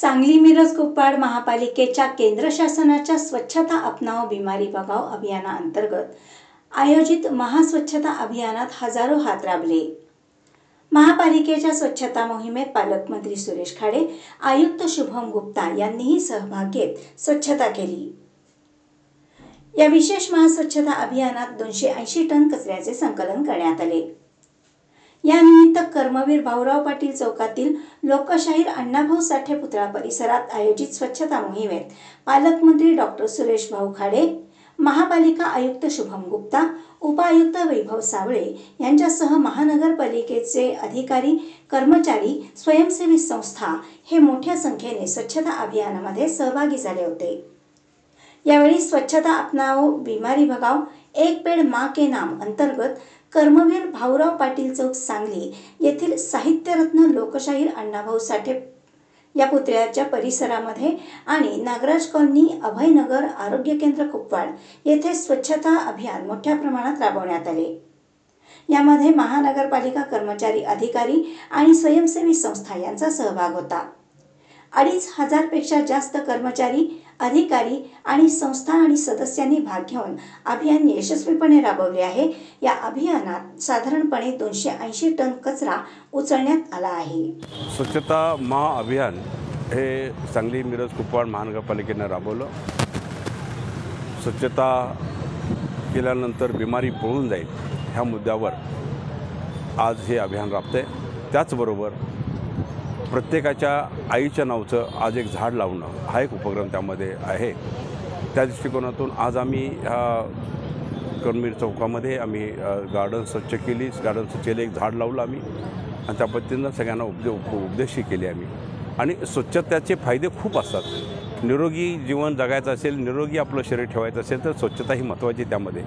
सांगली मिरज कुपवाड महापालिकेच्या केंद्र शासनाच्या स्वच्छता अपनाओ बीमारी भगाओ अभियानाअंतर्गत आयोजित महास्वच्छता अभियानात हजारो हात राबले। महापालिकेच्या स्वच्छता मोहिमेत पालकमंत्री सुरेश खाडे, आयुक्त शुभम गुप्ता यांनीही सहभाग घेत स्वच्छता केली। या विशेष महास्वच्छता अभियानात 280 टन कचऱ्याचे संकलन करण्यात आले। यानिमित्त कर्मवीर भाऊराव पाटील चौकातील लोकशाहीर अण्णाभाऊ साठे पुतळा परिसरात आयोजित स्वच्छता मोहिमेत पालकमंत्री डॉक्टर सुरेश भाऊ खाडे, महापालिका आयुक्त शुभम गुप्ता, उपायुक्त वैभव सावळे यांच्यासह महानगरपालिकेचे अधिकारी, कर्मचारी, स्वयंसेवी संस्था हे मोठ्या संख्येने स्वच्छता अभियानामध्ये सहभागी झाले होते। यावेळी स्वच्छता अपनाओ बीमारी भगाओ एक पेड़ मां के नाम अंतर्गत कर्मवीर भाऊराव पाटील चौक सांगली येथील साहित्यरत्न लोकशाहीर अण्णाभाऊ साठे या पुतळ्याच्या परिसरामध्ये आणि नागराज कॉलनी, अभयनगर, आरोग्य केंद्र कुपवाड येथे स्वच्छता अभियान मोठ्या प्रमाणात राबवण्यात आले। यामध्ये महानगरपालिका कर्मचारी, अधिकारी आणि स्वयंसेवी संस्था यांचा सहभाग होता। 2500 पेक्षा जास्त कर्मचारी, अधिकारी आणि संस्था आणि सदस्यांनी भाग घेऊन अभियान यशस्वीपणे राबवले आहे। या अभियानात साधारणपणे 280 टन कचरा उचलण्यात आला आहे। स्वच्छता महाअभियान हे सांगली मिरज कुपवाड महानगरपालिकेने राबवलं। स्वच्छता केल्यानंतर बिमारी पळून जाईल ह्या मुद्द्यावर आज हे अभियान राबते। त्याचबरोबर प्रत्येकाच्या आईच्या नावाचं आज एक झाड लावणं हा एक उपक्रम त्यामध्ये आहे। त्या दृष्टिकोनातून आज आम्ही कर्मवीर चौकामध्ये आम्ही गार्डन स्वच्छ केली, गार्डन स्वच्छ केले, एक झाड लावलं आम्ही आणि त्या पद्धतीनं सगळ्यांना उपदेशी केली आम्ही। आणि स्वच्छतेचे फायदे खूप असतात। निरोगी जीवन जगायचं असेल, निरोगी आपलं शरीर ठेवायचं असेल तर स्वच्छता ही महत्त्वाची। त्यामध्ये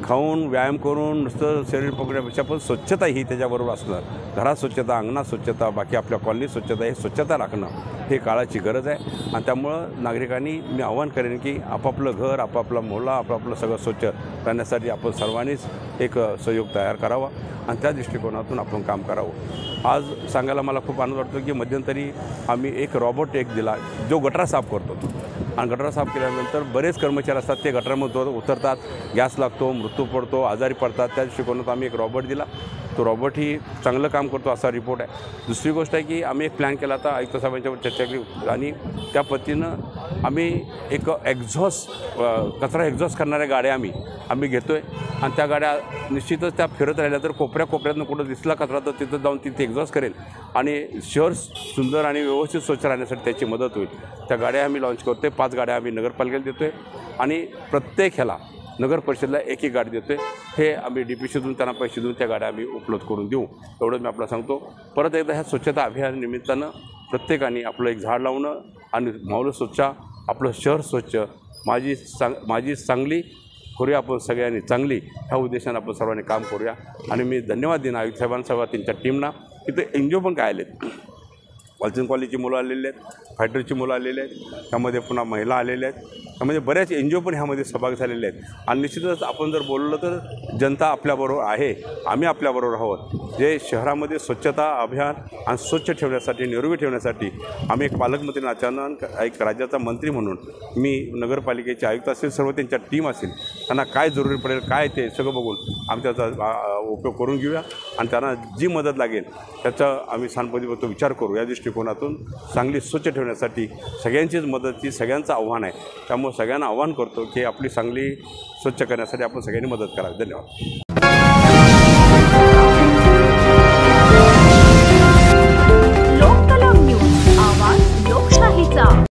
खाऊन व्यायाम करून नुसतं शरीर पकडण्यापेक्षा पण स्वच्छता ही त्याच्याबरोबर असणार। घरात स्वच्छता, अंगणात स्वच्छता, बाकी आपल्या कॉलनीत स्वच्छता, हे स्वच्छता राखणं हे काळाची गरज आहे। आणि त्यामुळं नागरिकांनी मी आवाहन करेन की आपापलं घर, आपापला मोहल्ला, आपापलं सगळं स्वच्छ करण्यासाठी आपण सर्वांनीच एक सहयोग तयार करावा आणि त्या दृष्टिकोनातून आपण काम करावं। आज सांगायला मला खूप आनंद वाटतो की मध्यंतरी आम्ही एक रॉबोट दिला जो गटार साफ करतो आणि गटार साफ केल्यानंतर बरेच कर्मचारी असतात ते गटारामध्ये उतरतात, गॅस लागतो, मृत्यू पडतो, आजारी पडतात। त्या दृष्टिकोनात आम्ही एक रॉबोट दिला। तो रॉबोट ही चांगलं काम करतो असा रिपोर्ट आहे। दुसरी गोष्ट आहे की आम्ही एक प्लॅन केला होता, आयुक्त साहेबांच्यावर चर्चा केली आणि त्या पद्धतीनं आम्ही एक कचरा एक्झॉस्ट करणाऱ्या गाड्या आम्ही घेतो आहे आणि त्या गाड्या निश्चितच त्या फिरत राहिल्या तर कोपऱ्यातनं कुठं दिसला कचरा तर तिथं जाऊन तिथे एक्झॉस्ट करेल आणि शहर सुंदर आणि व्यवस्थित स्वच्छ राहण्यासाठी त्याची मदत होईल। त्या गाड्या आम्ही लॉन्च करतो आहे। 5 गाड्या आम्ही नगरपालिकेला देतो आहे आणि प्रत्येक ह्याला नगर परिषदेला एक गाडी देतो आहे। हे आम्ही DPCतून त्यांना पैसे देऊन त्या गाड्या आम्ही उपलब्ध करून देऊ, एवढं मी आपल्याला सांगतो। परत एकदा ह्या स्वच्छता अभियानानिमित्तानं प्रत्येकाने आपलं एक झाड लावणं आणि माऊलं स्वच्छ, आपलं शहर स्वच्छ, माझी सांगली करूया आपण सगळ्यांनी चांगली, ह्या उद्देशाने आपण सर्वांनी काम करूया। आणि मी धन्यवाद देईन आयुक्त साहेबांना, त्यांच्या टीमना। इथे NGO पण काय आलेत, वालचंद कॉलेजची मुलं आलेली आहेत, फायटरची मुलं आलेली आहेत, त्यामध्ये पुन्हा महिला आलेल्या आहेत, त्यामध्ये बऱ्याच NGO पण ह्यामध्ये सहभाग झालेले आहेत। आणि निश्चितच आपण जर बोललो तर जनता आपल्याबरोबर आहे, आम्ही आपल्याबरोबर आहोत। जे शहरामध्ये स्वच्छता अभियान आणि स्वच्छ ठेवण्यासाठी, निरोगी ठेवण्यासाठी आम्ही एक पालकमंत्री अचानक एक राज्याचा मंत्री म्हणून मी नगरपालिकेचे आयुक्त असेल, सर्व त्यांच्या टीम असेल, त्यांना काय जरुरी पडेल काय ते सगळं बघून आम्ही त्याचा उपयोग करून घेऊया आणि त्यांना जी मदत लागेल त्याचा आम्ही सानपतीवर विचार करू। या दृष्टिकोनातून सांगली स्वच्छ ठेवण्यासाठी सगळ्यांचीच मदतची सगळ्यांचं आव्हान आहे। त्यामुळे सगळ्यांना आव्हान करतो की आपली सांगली स्वच्छ करण्यासाठी आपण सगळ्यांनी मदत करावी। धन्यवाद।